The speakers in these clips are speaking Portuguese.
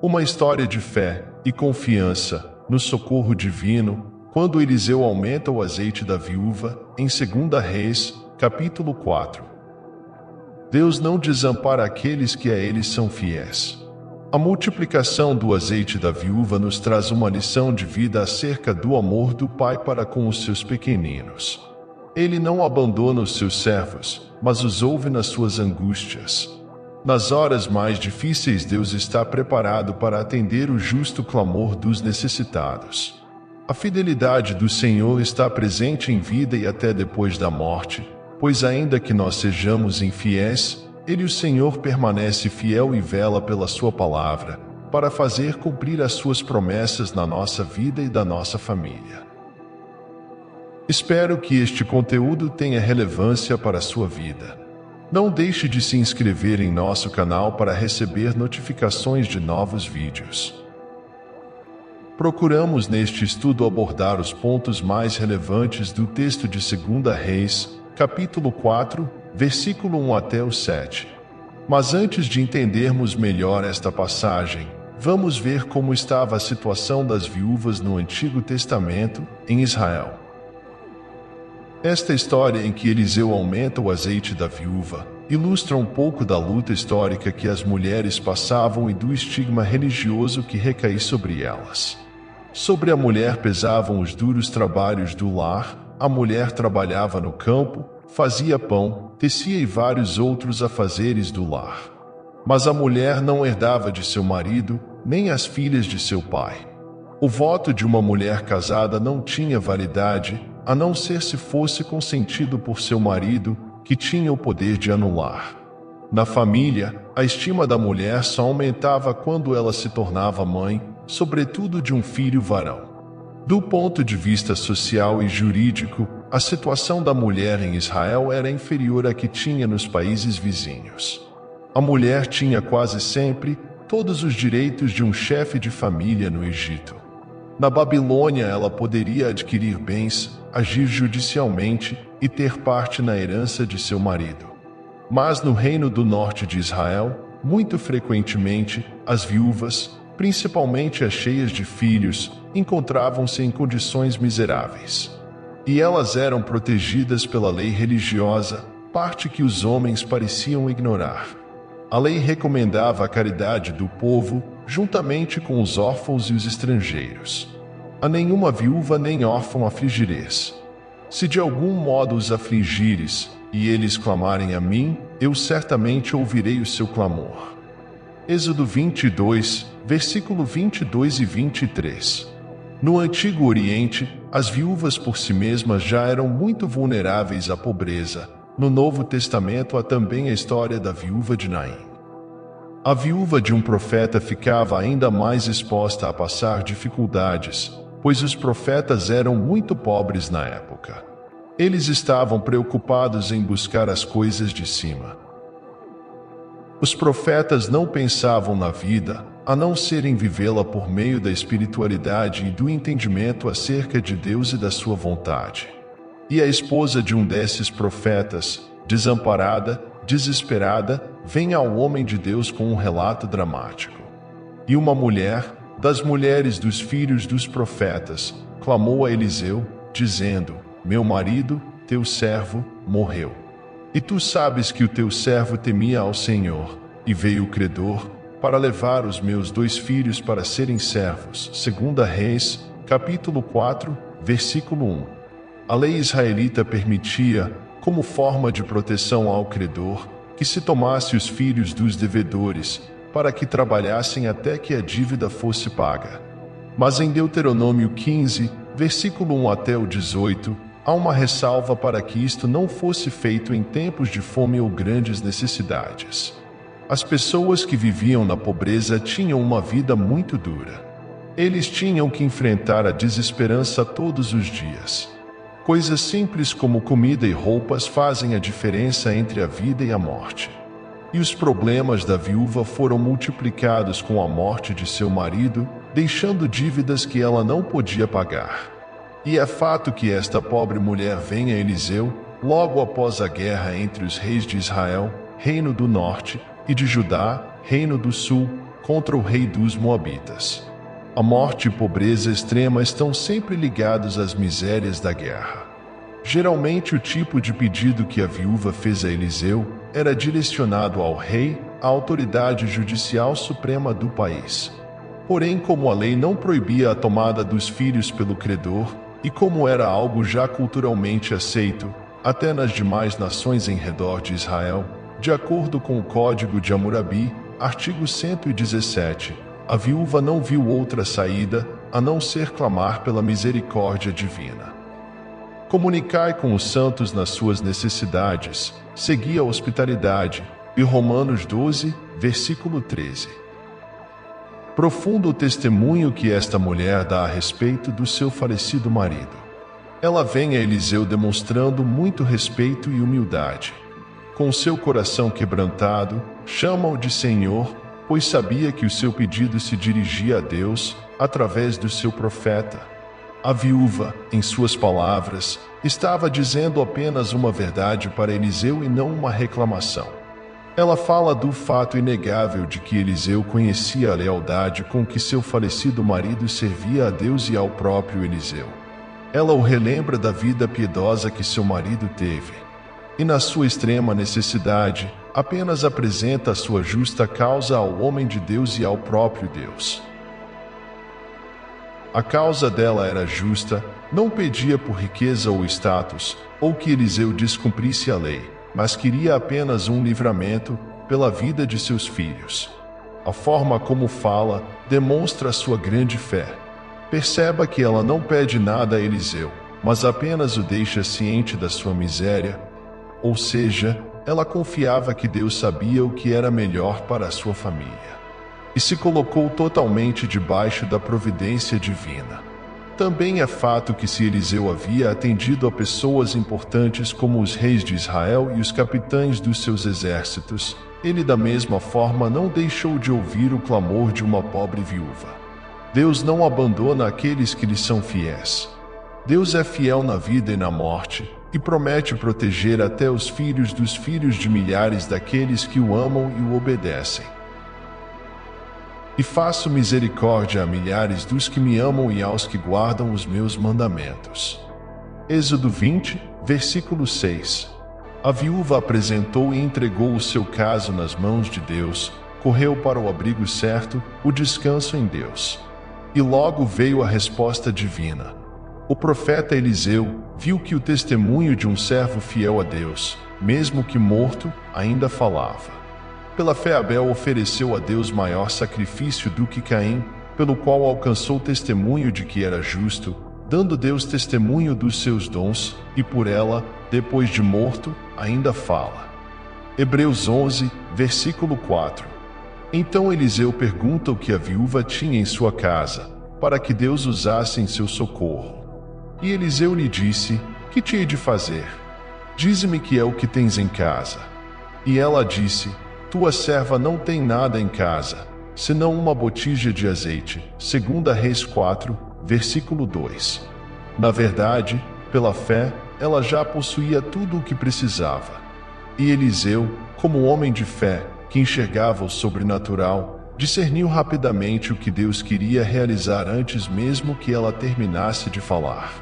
Uma história de fé e confiança no socorro divino, quando Eliseu aumenta o azeite da viúva, em 2 Reis, capítulo 4. Deus não desampara aqueles que a Ele são fiéis. A multiplicação do azeite da viúva nos traz uma lição de vida acerca do amor do Pai para com os seus pequeninos. Ele não abandona os seus servos, mas os ouve nas suas angústias. Nas horas mais difíceis, Deus está preparado para atender o justo clamor dos necessitados. A fidelidade do Senhor está presente em vida e até depois da morte, pois ainda que nós sejamos infiéis, Ele, o Senhor, permanece fiel e vela pela sua palavra, para fazer cumprir as suas promessas na nossa vida e da nossa família. Espero que este conteúdo tenha relevância para a sua vida. Não deixe de se inscrever em nosso canal para receber notificações de novos vídeos. Procuramos neste estudo abordar os pontos mais relevantes do texto de 2 Reis, capítulo 4, versículo 1 até o 7. Mas antes de entendermos melhor esta passagem, vamos ver como estava a situação das viúvas no Antigo Testamento, em Israel. Esta história em que Eliseu aumenta o azeite da viúva ilustra um pouco da luta histórica que as mulheres passavam e do estigma religioso que recai sobre elas. Sobre a mulher pesavam os duros trabalhos do lar, a mulher trabalhava no campo, fazia pão, tecia e vários outros afazeres do lar. Mas a mulher não herdava de seu marido, nem as filhas de seu pai. O voto de uma mulher casada não tinha validade, a não ser se fosse consentido por seu marido, que tinha o poder de anular. Na família, a estima da mulher só aumentava quando ela se tornava mãe, sobretudo de um filho varão. Do ponto de vista social e jurídico, a situação da mulher em Israel era inferior à que tinha nos países vizinhos. A mulher tinha quase sempre todos os direitos de um chefe de família no Egito. Na Babilônia, ela poderia adquirir bens, agir judicialmente e ter parte na herança de seu marido. Mas no reino do norte de Israel, muito frequentemente, as viúvas, principalmente as cheias de filhos, encontravam-se em condições miseráveis. E elas eram protegidas pela lei religiosa, parte que os homens pareciam ignorar. A lei recomendava a caridade do povo, juntamente com os órfãos e os estrangeiros. A nenhuma viúva nem órfão afligireis. Se de algum modo os afligires, e eles clamarem a mim, eu certamente ouvirei o seu clamor. Êxodo 22, versículo 22 e 23. No Antigo Oriente, as viúvas por si mesmas já eram muito vulneráveis à pobreza. No Novo Testamento há também a história da viúva de Naim. A viúva de um profeta ficava ainda mais exposta a passar dificuldades, pois os profetas eram muito pobres na época. Eles estavam preocupados em buscar as coisas de cima. Os profetas não pensavam na vida, a não ser em vivê-la por meio da espiritualidade e do entendimento acerca de Deus e da sua vontade. E a esposa de um desses profetas, desamparada, desesperada, vem ao homem de Deus com um relato dramático. E uma mulher, das mulheres dos filhos dos profetas, clamou a Eliseu, dizendo: Meu marido, teu servo, morreu. E tu sabes que o teu servo temia ao Senhor, e veio o credor, para levar os meus 2 filhos para serem servos. 2 Reis, capítulo 4, versículo 1. A lei israelita permitia, como forma de proteção ao credor, que se tomasse os filhos dos devedores, para que trabalhassem até que a dívida fosse paga. Mas em Deuteronômio 15, versículo 1 até o 18, há uma ressalva para que isto não fosse feito em tempos de fome ou grandes necessidades. As pessoas que viviam na pobreza tinham uma vida muito dura. Eles tinham que enfrentar a desesperança todos os dias. Coisas simples como comida e roupas fazem a diferença entre a vida e a morte. E os problemas da viúva foram multiplicados com a morte de seu marido, deixando dívidas que ela não podia pagar. E é fato que esta pobre mulher vem a Eliseu, logo após a guerra entre os reis de Israel, reino do norte, e de Judá, reino do sul, contra o rei dos Moabitas. A morte e pobreza extrema estão sempre ligados às misérias da guerra. Geralmente, o tipo de pedido que a viúva fez a Eliseu era direcionado ao rei, a autoridade judicial suprema do país. Porém, como a lei não proibia a tomada dos filhos pelo credor, e como era algo já culturalmente aceito, até nas demais nações em redor de Israel, de acordo com o Código de Hammurabi, artigo 117, a viúva não viu outra saída a não ser clamar pela misericórdia divina. Comunicai com os santos nas suas necessidades, segui a hospitalidade, e Romanos 12, versículo 13. Profundo o testemunho que esta mulher dá a respeito do seu falecido marido. Ela vem a Eliseu demonstrando muito respeito e humildade. Com seu coração quebrantado, chama-o de Senhor, pois sabia que o seu pedido se dirigia a Deus através do seu profeta. A viúva, em suas palavras, estava dizendo apenas uma verdade para Eliseu e não uma reclamação. Ela fala do fato inegável de que Eliseu conhecia a lealdade com que seu falecido marido servia a Deus e ao próprio Eliseu. Ela o relembra da vida piedosa que seu marido teve. E na sua extrema necessidade, apenas apresenta a sua justa causa ao homem de Deus e ao próprio Deus. A causa dela era justa, não pedia por riqueza ou status, ou que Eliseu descumprisse a lei, mas queria apenas um livramento pela vida de seus filhos. A forma como fala demonstra a sua grande fé. Perceba que ela não pede nada a Eliseu, mas apenas o deixa ciente da sua miséria, ou seja, ela confiava que Deus sabia o que era melhor para a sua família. E se colocou totalmente debaixo da providência divina. Também é fato que se Eliseu havia atendido a pessoas importantes como os reis de Israel e os capitães dos seus exércitos, ele da mesma forma não deixou de ouvir o clamor de uma pobre viúva. Deus não abandona aqueles que lhe são fiéis. Deus é fiel na vida e na morte, e promete proteger até os filhos dos filhos de milhares daqueles que o amam e o obedecem. E faço misericórdia a milhares dos que me amam e aos que guardam os meus mandamentos. Êxodo 20, versículo 6. A viúva apresentou e entregou o seu caso nas mãos de Deus, correu para o abrigo certo, o descanso em Deus. E logo veio a resposta divina. O profeta Eliseu viu que o testemunho de um servo fiel a Deus, mesmo que morto, ainda falava. Pela fé Abel ofereceu a Deus maior sacrifício do que Caim, pelo qual alcançou testemunho de que era justo, dando Deus testemunho dos seus dons, e por ela, depois de morto, ainda fala. Hebreus 11, versículo 4. Então Eliseu pergunta o que a viúva tinha em sua casa, para que Deus usasse em seu socorro. E Eliseu lhe disse, que te hei de fazer? Dize-me que é o que tens em casa. E ela disse, tua serva não tem nada em casa, senão uma botija de azeite. 2 Reis 4, versículo 2. Na verdade, pela fé, ela já possuía tudo o que precisava. E Eliseu, como homem de fé, que enxergava o sobrenatural, discerniu rapidamente o que Deus queria realizar antes mesmo que ela terminasse de falar.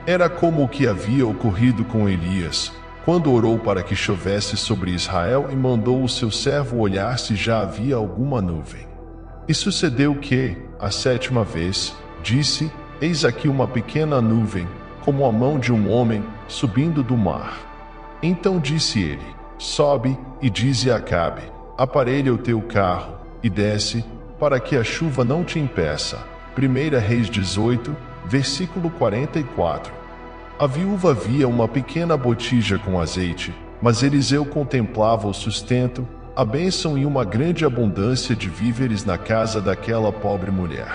Era como o que havia ocorrido com Elias, quando orou para que chovesse sobre Israel e mandou o seu servo olhar se já havia alguma nuvem. E sucedeu que, a 7ª vez, disse, eis aqui uma pequena nuvem, como a mão de um homem, subindo do mar. Então disse ele, sobe e dize a Acabe, aparelha o teu carro, e desce, para que a chuva não te impeça. 1 Reis 18, versículo 44. A viúva via uma pequena botija com azeite, mas Eliseu contemplava o sustento, a bênção e uma grande abundância de víveres na casa daquela pobre mulher.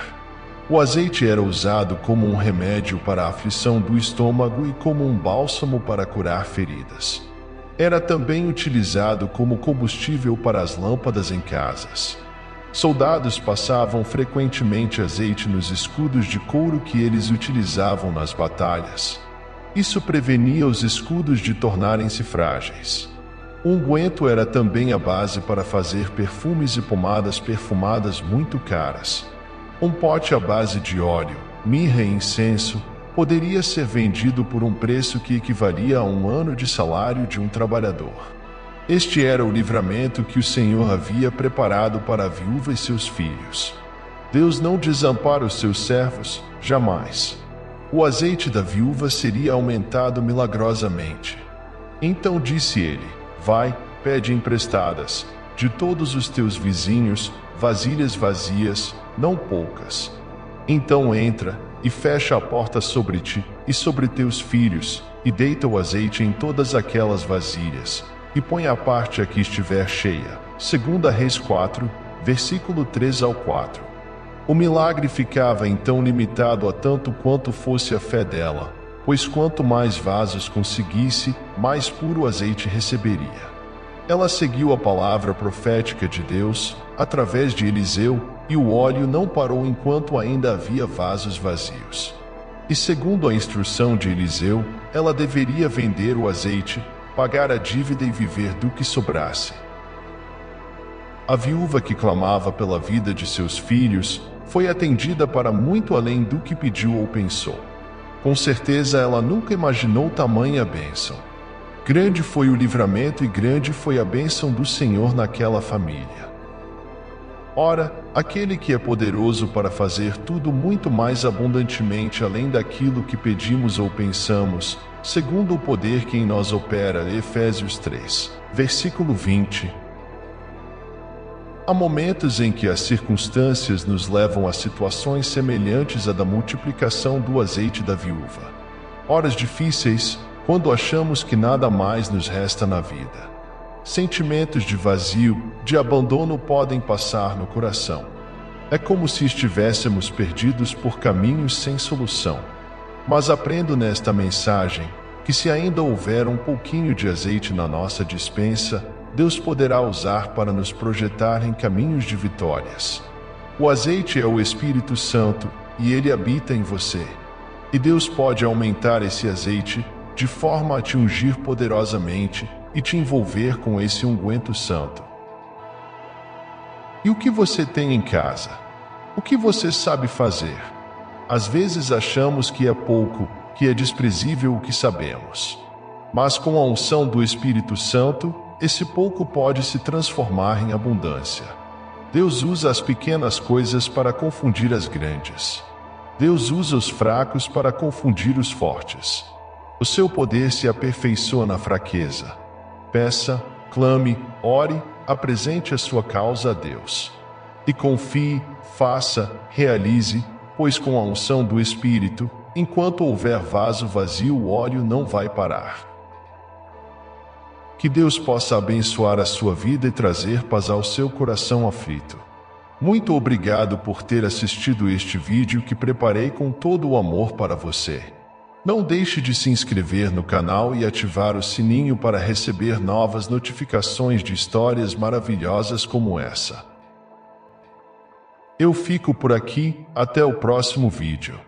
O azeite era usado como um remédio para a aflição do estômago e como um bálsamo para curar feridas. Era também utilizado como combustível para as lâmpadas em casas. Soldados passavam frequentemente azeite nos escudos de couro que eles utilizavam nas batalhas. Isso prevenia os escudos de tornarem-se frágeis. O unguento era também a base para fazer perfumes e pomadas perfumadas muito caras. Um pote à base de óleo, mirra e incenso poderia ser vendido por um preço que equivalia a 1 ano de salário de um trabalhador. Este era o livramento que o Senhor havia preparado para a viúva e seus filhos. Deus não desampara os seus servos, jamais. O azeite da viúva seria aumentado milagrosamente. Então disse ele: vai, pede emprestadas, de todos os teus vizinhos, vasilhas vazias, não poucas. Então entra, e fecha a porta sobre ti, e sobre teus filhos, e deita o azeite em todas aquelas vasilhas, e põe a parte a que estiver cheia. 2 Reis 4, versículo 3 ao 4. O milagre ficava então limitado a tanto quanto fosse a fé dela, pois quanto mais vasos conseguisse, mais puro azeite receberia. Ela seguiu a palavra profética de Deus, através de Eliseu, e o óleo não parou enquanto ainda havia vasos vazios. E segundo a instrução de Eliseu, ela deveria vender o azeite, pagar a dívida e viver do que sobrasse. A viúva que clamava pela vida de seus filhos foi atendida para muito além do que pediu ou pensou. Com certeza ela nunca imaginou tamanha bênção. Grande foi o livramento e grande foi a bênção do Senhor naquela família. Ora, aquele que é poderoso para fazer tudo muito mais abundantemente além daquilo que pedimos ou pensamos, segundo o poder que em nós opera. Efésios 3, versículo 20. Há momentos em que as circunstâncias nos levam a situações semelhantes à da multiplicação do azeite da viúva. Horas difíceis, quando achamos que nada mais nos resta na vida. Sentimentos de vazio, de abandono podem passar no coração. É como se estivéssemos perdidos por caminhos sem solução. Mas aprendo nesta mensagem que se ainda houver um pouquinho de azeite na nossa despensa, Deus poderá usar para nos projetar em caminhos de vitórias. O azeite é o Espírito Santo e ele habita em você. E Deus pode aumentar esse azeite de forma a te ungir poderosamente e te envolver com esse unguento santo. E o que você tem em casa? O que você sabe fazer? Às vezes achamos que é pouco, que é desprezível o que sabemos. Mas com a unção do Espírito Santo, esse pouco pode se transformar em abundância. Deus usa as pequenas coisas para confundir as grandes. Deus usa os fracos para confundir os fortes. O seu poder se aperfeiçoa na fraqueza. Peça, clame, ore, apresente a sua causa a Deus. E confie, faça, realize, pois com a unção do Espírito, enquanto houver vaso vazio, o óleo não vai parar. Que Deus possa abençoar a sua vida e trazer paz ao seu coração aflito. Muito obrigado por ter assistido este vídeo que preparei com todo o amor para você. Não deixe de se inscrever no canal e ativar o sininho para receber novas notificações de histórias maravilhosas como essa. Eu fico por aqui, até o próximo vídeo.